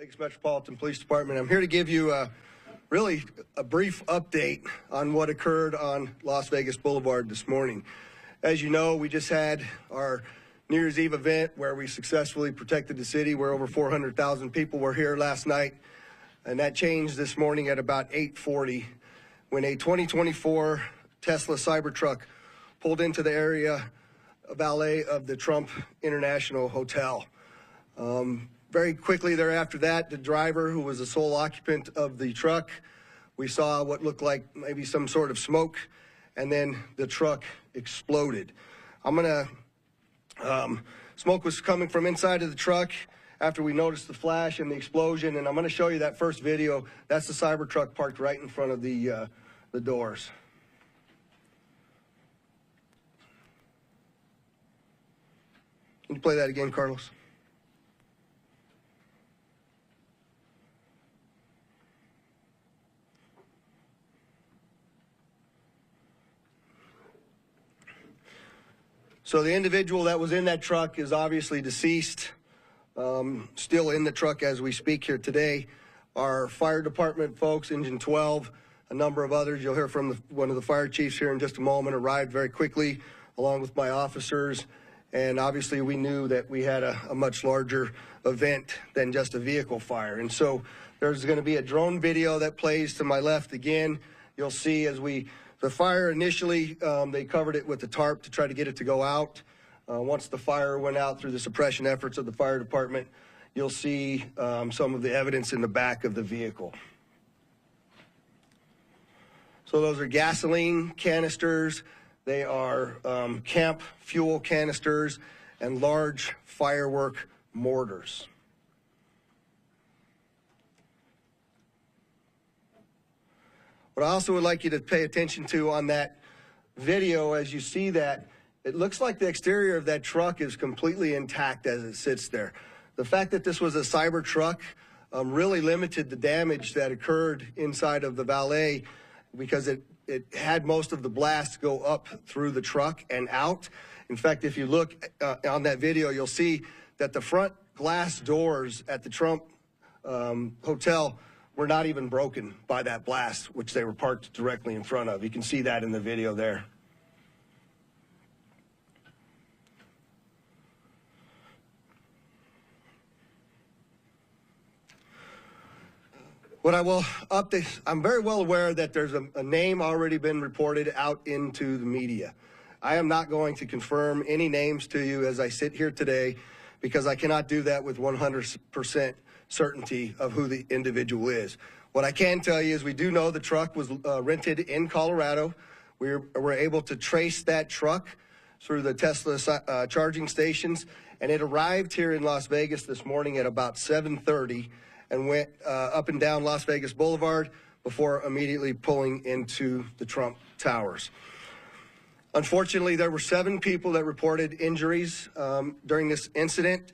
Vegas Metropolitan Police Department. I'm here to give you really a brief update on what occurred on Las Vegas Boulevard this morning. As you know, we just had our New Year's Eve event where we successfully protected the city, where over 400,000 people were here last night. And that changed this morning at about 8:40 when a 2024 Tesla Cybertruck pulled into the area valet of the Trump International Hotel. Very quickly thereafter that, the driver, who was the sole occupant of the truck, we saw what looked like maybe some sort of smoke, and then the truck exploded. Smoke was coming from inside of the truck after we noticed the flash and the explosion, and I'm gonna show you that first video. That's the Cybertruck parked right in front of the doors. Can you play that again, Carlos? So the individual that was in that truck is obviously deceased, still in the truck as we speak here today. Our fire department folks, Engine 12, a number of others, you'll hear from one of the fire chiefs here in just a moment, arrived very quickly along with my officers. And obviously we knew that we had a much larger event than just a vehicle fire. And so there's going to be a drone video that plays to my left again. You'll see as the fire initially, they covered it with the tarp to try to get it to go out. Once the fire went out through the suppression efforts of the fire department, you'll see some of the evidence in the back of the vehicle. So those are gasoline canisters. They are camp fuel canisters and large firework mortars. What I also would like you to pay attention to on that video, as you see that, it looks like the exterior of that truck is completely intact as it sits there. The fact that this was a Cybertruck really limited the damage that occurred inside of the valet, because it had most of the blast go up through the truck and out. In fact, if you look on that video, you'll see that the front glass doors at the Trump Hotel were not even broken by that blast, which they were parked directly in front of. You can see that in the video there. What I will update, I'm very well aware that there's a name already been reported out into the media. I am not going to confirm any names to you as I sit here today, because I cannot do that with 100% certainty of who the individual is. What I can tell you is we do know the truck was rented in Colorado. We were able to trace that truck through the Tesla charging stations, and it arrived here in Las Vegas this morning at about 7:30 and went up and down Las Vegas Boulevard before immediately pulling into the Trump Towers. Unfortunately, there were 7 people that reported injuries during this incident.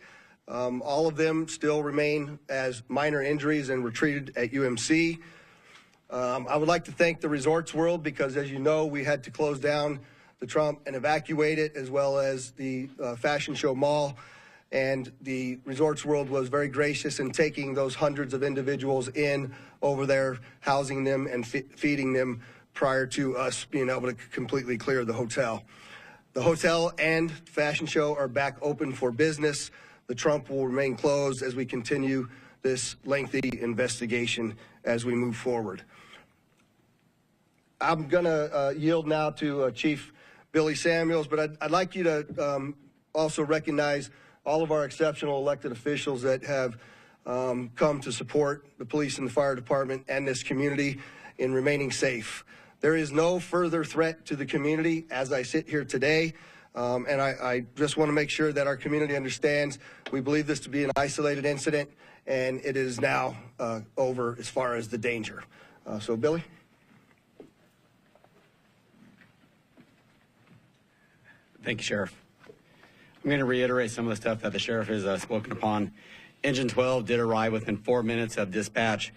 All of them still remain as minor injuries and were treated at UMC. I would like to thank the Resorts World, because as you know, we had to close down the Trump and evacuate it, as well as the Fashion Show Mall. And the Resorts World was very gracious in taking those hundreds of individuals in over there, housing them and feeding them prior to us being able to completely clear the hotel. The hotel and Fashion Show are back open for business. The Trump will remain closed as we continue this lengthy investigation as we move forward. I'm going to yield now to Chief Billy Samuels, but I'd like you to also recognize all of our exceptional elected officials that have come to support the police and the fire department and this community in remaining safe. There is no further threat to the community as I sit here today. And I just want to make sure that our community understands we believe this to be an isolated incident, and it is now over as far as the danger. So, Billy? Thank you, Sheriff. I'm going to reiterate some of the stuff that the Sheriff has spoken upon. Engine 12 did arrive within 4 minutes of dispatch,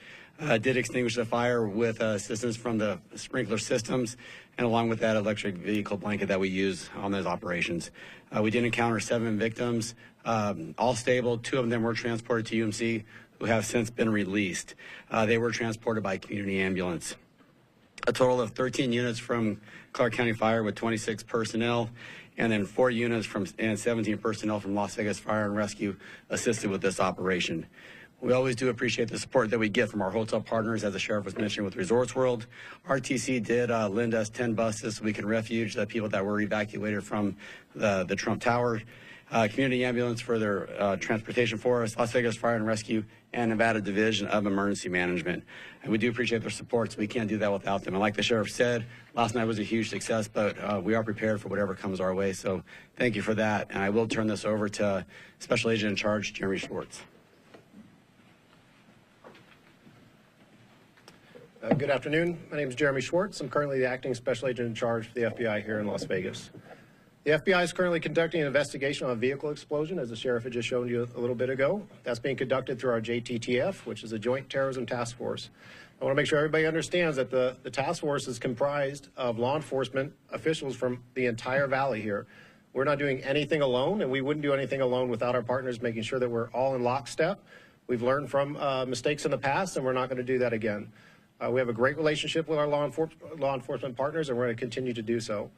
did extinguish the fire with assistance from the sprinkler systems, and along with that electric vehicle blanket that we use on those operations. We did encounter 7 victims, all stable. 2 of them were transported to UMC. who have since been released. They were transported by community ambulance. A total of 13 units from Clark County Fire with 26 personnel, and then 4 units and 17 personnel from Las Vegas Fire and Rescue assisted with this operation. We always do appreciate the support that we get from our hotel partners, as the sheriff was mentioning with Resorts World. RTC did lend us 10 buses so we can refuge the people that were evacuated from the Trump Tower. Community ambulance for their transportation for us, Las Vegas Fire and Rescue, and Nevada Division of Emergency Management. And we do appreciate their support, so we can't do that without them. And like the sheriff said, last night was a huge success, but we are prepared for whatever comes our way. So thank you for that. And I will turn this over to Special Agent in Charge, Jeremy Schwartz. Good afternoon. My name is Jeremy Schwartz. I'm currently the acting special agent in charge for the FBI here in Las Vegas. The FBI is currently conducting an investigation on a vehicle explosion, as the sheriff had just shown you a little bit ago. That's being conducted through our JTTF, which is a Joint Terrorism Task Force. I want to make sure everybody understands that the task force is comprised of law enforcement officials from the entire valley here. We're not doing anything alone, and we wouldn't do anything alone without our partners making sure that we're all in lockstep. We've learned from mistakes in the past, and we're not going to do that again. We have a great relationship with our law enforcement partners, and we're going to continue to do so.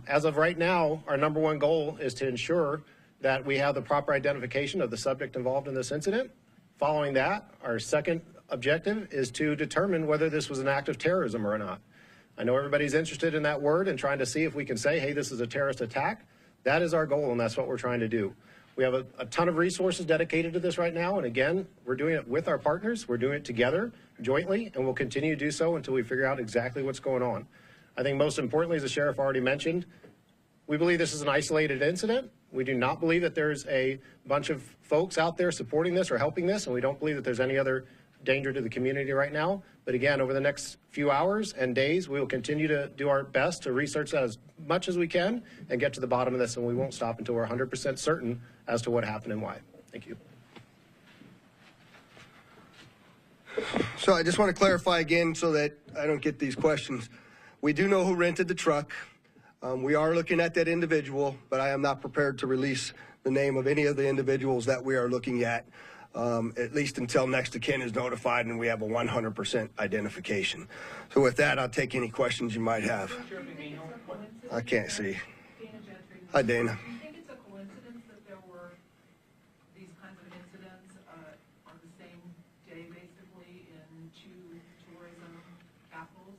As of right now, our number one goal is to ensure that we have the proper identification of the subject involved in this incident. Following that, our second objective is to determine whether this was an act of terrorism or not. I know everybody's interested in that word and trying to see if we can say, hey, this is a terrorist attack. That is our goal, and that's what we're trying to do. We have a ton of resources dedicated to this right now, and again, we're doing it with our partners. We're doing it together, jointly, and we'll continue to do so until we figure out exactly what's going on. I think most importantly, as the sheriff already mentioned, we believe this is an isolated incident. We do not believe that there's a bunch of folks out there supporting this or helping this, and we don't believe that there's any other danger to the community right now. But again, over the next few hours and days, we will continue to do our best to research that as much as we can and get to the bottom of this, and we won't stop until we're 100% certain as to what happened and why. Thank you. So I just want to clarify again so that I don't get these questions. We do know who rented the truck. We are looking at that individual, but I am not prepared to release the name of any of the individuals that we are looking at least until next of kin is notified and we have a 100% identification. So with that, I'll take any questions you might have. I can't see. Hi, Dana. Do you think it's a coincidence that there were these kinds of incidents on the same day, basically, in two tourism capitals?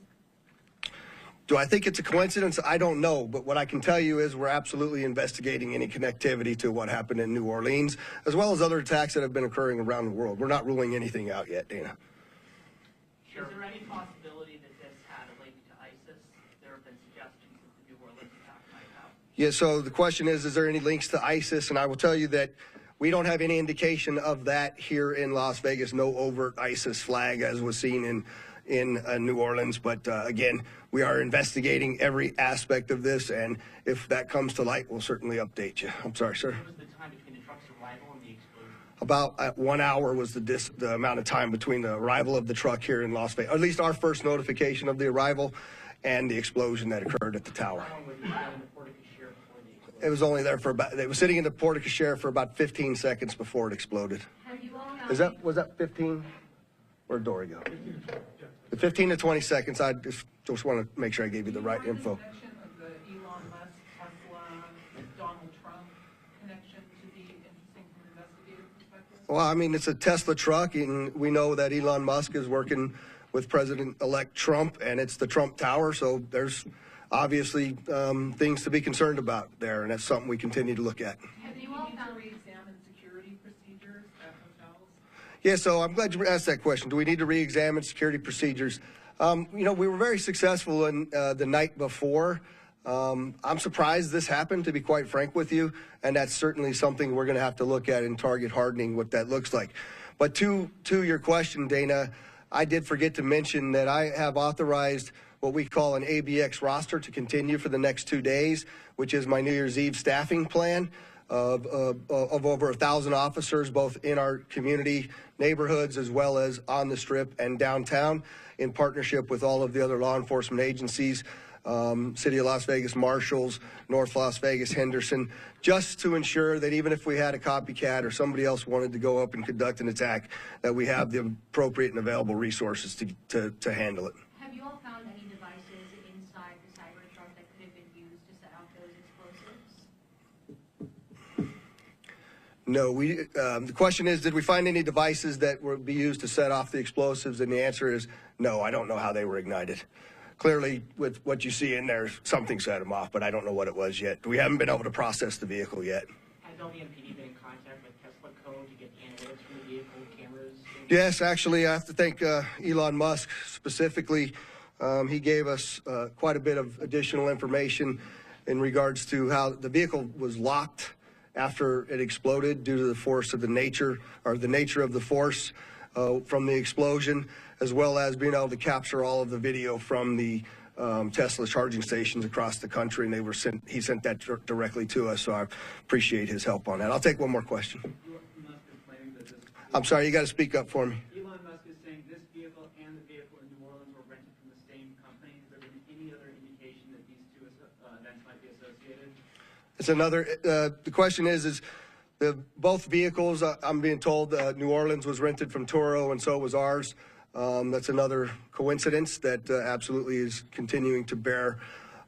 Do I think it's a coincidence? I don't know, but what I can tell you is we're absolutely investigating any connectivity to what happened in New Orleans, as well as other attacks that have been occurring around the world. We're not ruling anything out yet, Dana. Sure. Is there any possibility that this had a link to ISIS? There have been suggestions that the New Orleans attack might have. Yeah, so the question is there any links to ISIS? And I will tell you that we don't have any indication of that here in Las Vegas, no overt ISIS flag as was seen in New Orleans. But again, we are investigating every aspect of this, and if that comes to light, we'll certainly update you. I'm sorry, sir. What was the time between the truck's arrival and the explosion? About 1 hour was the amount of time between the arrival of the truck here in Las Vegas, or at least our first notification of the arrival and the explosion that occurred at the tower. How long was you in the porte cochere before the explosion? It was only there for about, it was sitting in the porte cochere for about 15 seconds before it exploded. Was that 15? Where'd Dory go? The 15 to 20 seconds. I just want to make sure I gave you the right info. Connection of the Elon Musk, Tesla, Donald Trump connection to be interesting from an investigative perspective? Well, I mean, it's a Tesla truck, and we know that Elon Musk is working with President-elect Trump, and it's the Trump Tower, so there's obviously things to be concerned about there, and that's something we continue to look at. Have you all now re-examined security procedures at hotels? Yeah, so I'm glad you asked that question. Do we need to re-examine security procedures? You know, we were very successful in the night before. I'm surprised this happened, to be quite frank with you, and that's certainly something we're going to have to look at in target hardening, what that looks like. But to your question, Dana, I did forget to mention that I have authorized what we call an ABX roster to continue for the next 2 days, which is my New Year's Eve staffing plan of over 1,000 officers, both in our community neighborhoods as well as on the Strip and downtown, in partnership with all of the other law enforcement agencies. City of Las Vegas marshals, North Las Vegas, Henderson, just to ensure that even if we had a copycat or somebody else wanted to go up and conduct an attack, that we have the appropriate and available resources to handle it. Have you all found any devices inside the Cybertruck that could have been used to set off those explosives? No, the question is, did we find any devices that would be used to set off the explosives? And the answer is no, I don't know how they were ignited. Clearly, with what you see in there, something set them off, but I don't know what it was yet. We haven't been able to process the vehicle yet. Has LVMPD been in contact with Tesla Code to get the analytics from the vehicle, cameras? Yes, actually, I have to thank Elon Musk specifically. He gave us quite a bit of additional information in regards to how the vehicle was locked after it exploded due to the force of the nature of the force from the explosion, as well as being able to capture all of the video from the Tesla charging stations across the country, and he sent that directly to us, so I appreciate his help on that. I'll take one more question. Elon Musk is claiming that this I'm sorry, you got to speak up for me. Elon Musk is saying this vehicle and the vehicle in New Orleans were rented from the same company. Has there been any other indication that these two events might be associated? It's another. The question is both vehicles? I'm being told New Orleans was rented from Turo, and so was ours. That's another coincidence that absolutely is continuing to bear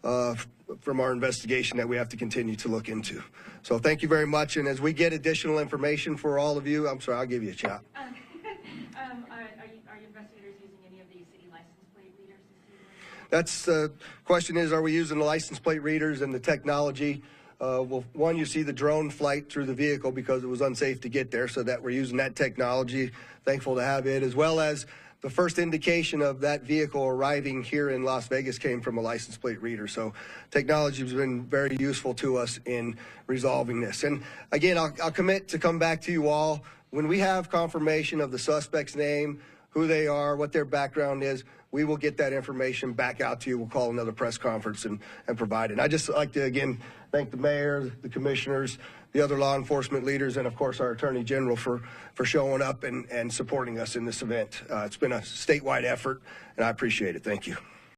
from our investigation that we have to continue to look into. So thank you very much. And as we get additional information for all of you, I'm sorry, I'll give you a shot. Are you investigators using any of the city license plate readers this season? That's the question is, are we using the license plate readers and the technology? Well, one, you see the drone flight through the vehicle because it was unsafe to get there, so that we're using that technology. Thankful to have it, as well as the first indication of that vehicle arriving here in Las Vegas came from a license plate reader. So technology has been very useful to us in resolving this. And again, I'll commit to come back to you all when we have confirmation of the suspect's name, who they are, what their background is. We will get that information back out to you. We'll call another press conference and provide it. I just like to, again, thank the mayor, the commissioners, the other law enforcement leaders, and of course our attorney general for showing up and supporting us in this event. It's been a statewide effort, and I appreciate it. Thank you.